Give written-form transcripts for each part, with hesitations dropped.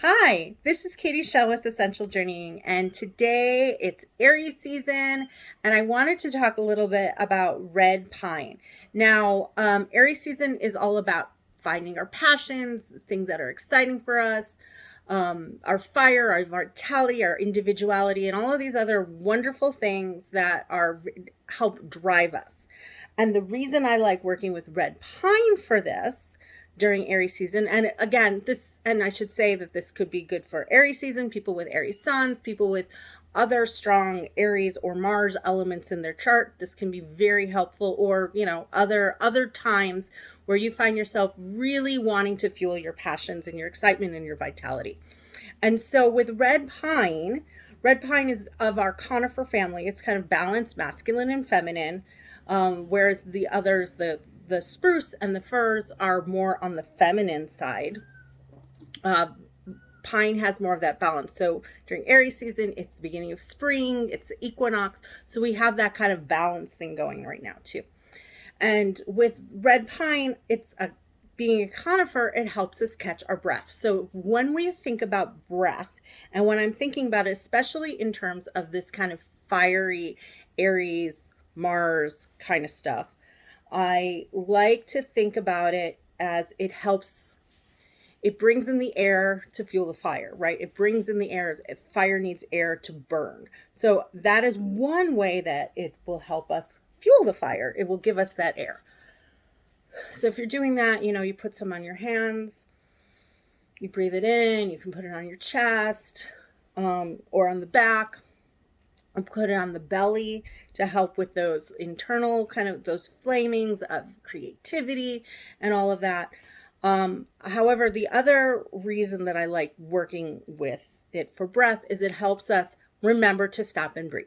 Hi, this is Katie Shell with Essential Journeying, and today it's Aries season, and I wanted to talk a little bit about red pine. Now, Aries season is all about finding our passions, things that are exciting for us, our fire, our vitality, our individuality, and all of these other wonderful things that are help drive us. And the reason I like working with red pine for this during Aries season, and again, and I should say that this could be good for Aries season, people with Aries suns, people with other strong Aries or Mars elements in their chart. This can be very helpful, or other times where you find yourself really wanting to fuel your passions and your excitement and your vitality. And so with red pine is of our conifer family. It's kind of balanced, masculine and feminine, whereas the others, the spruce and the firs, are more on the feminine side. Uh, Pine has more of that balance. So during Aries season, it's the beginning of spring, it's the equinox. So we have that kind of balance thing going right now too. And with red pine, being a conifer, it helps us catch our breath. So when we think about breath, and when I'm thinking about it, especially in terms of this kind of fiery Aries, Mars kind of stuff, I like to think about it as it brings in the air to fuel the fire, right? It brings in the air. Fire needs air to burn. So that is one way that it will help us fuel the fire. It will give us that air. So if you're doing that, you put some on your hands, you breathe it in, you can put it on your chest, or on the back, and put it on the belly to help with those internal kind of those flamings of creativity and all of that. However, the other reason that I like working with it for breath is it helps us remember to stop and breathe.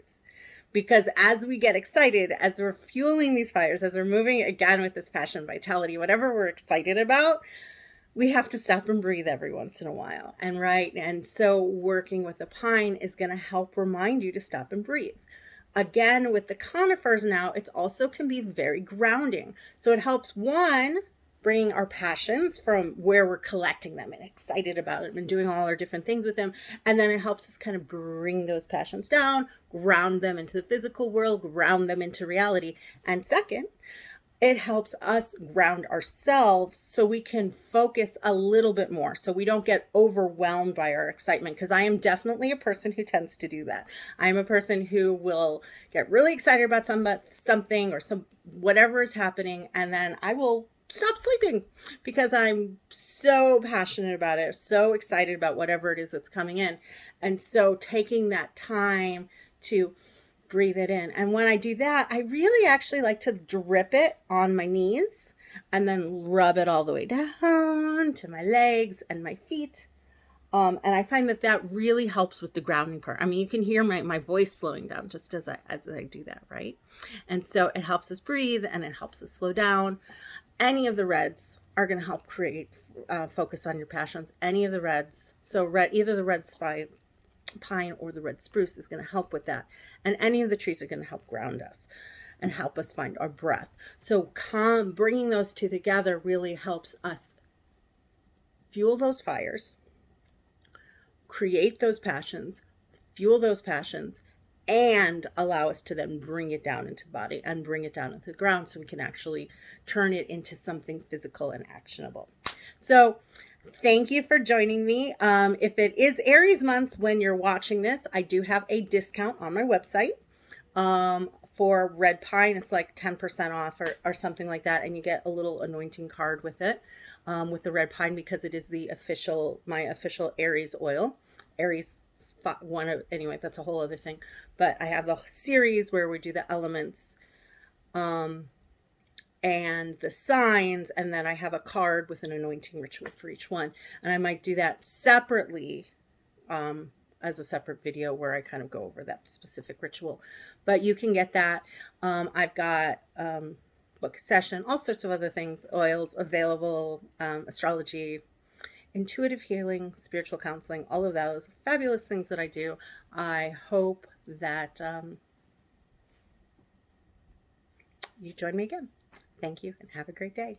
Because as we get excited, as we're fueling these fires, as we're moving again with this passion, vitality, whatever we're excited about, we have to stop and breathe every once in a while. And so working with the pine is going to help remind you to stop and breathe. Again, with the conifers now, it also can be very grounding. So it helps, one, bring our passions from where we're collecting them and excited about it and doing all our different things with them. And then it helps us kind of bring those passions down, ground them into the physical world, ground them into reality. And second, it helps us ground ourselves so we can focus a little bit more, so we don't get overwhelmed by our excitement. Because I am definitely a person who tends to do that. I am a person who will get really excited about something or whatever is happening, and then I will stop sleeping because I'm so passionate about it, so excited about whatever it is that's coming in. And so taking that time to breathe it in. And when I do that, I really actually like to drip it on my knees and then rub it all the way down to my legs and my feet. And I find that really helps with the grounding part. I mean, you can hear my voice slowing down just as I do that, right? And so it helps us breathe and it helps us slow down. Any of the reds are going to help create focus on your passions. Any of the reds, so either the red pine or the red spruce is going to help with that. And any of the trees are going to help ground us and help us find our breath. So bringing those two together really helps us fuel those fires, create those passions, fuel those passions, and allow us to then bring it down into the body and bring it down into the ground so we can actually turn it into something physical and actionable. So thank you for joining me. If it is Aries month when you're watching this, I do have a discount on my website for red pine. It's like 10% off or something like that. And you get a little anointing card with it, with the red pine, because it is my official Aries oil. Aries anyway, that's a whole other thing. But I have the series where we do the elements, and the signs, and then I have a card with an anointing ritual for each one. And I might do that separately, as a separate video where I kind of go over that specific ritual. But you can get that. I've got book session, all sorts of other things, oils available, astrology, intuitive healing, spiritual counseling, all of those fabulous things that I do. I hope that you join me again. Thank you and have a great day.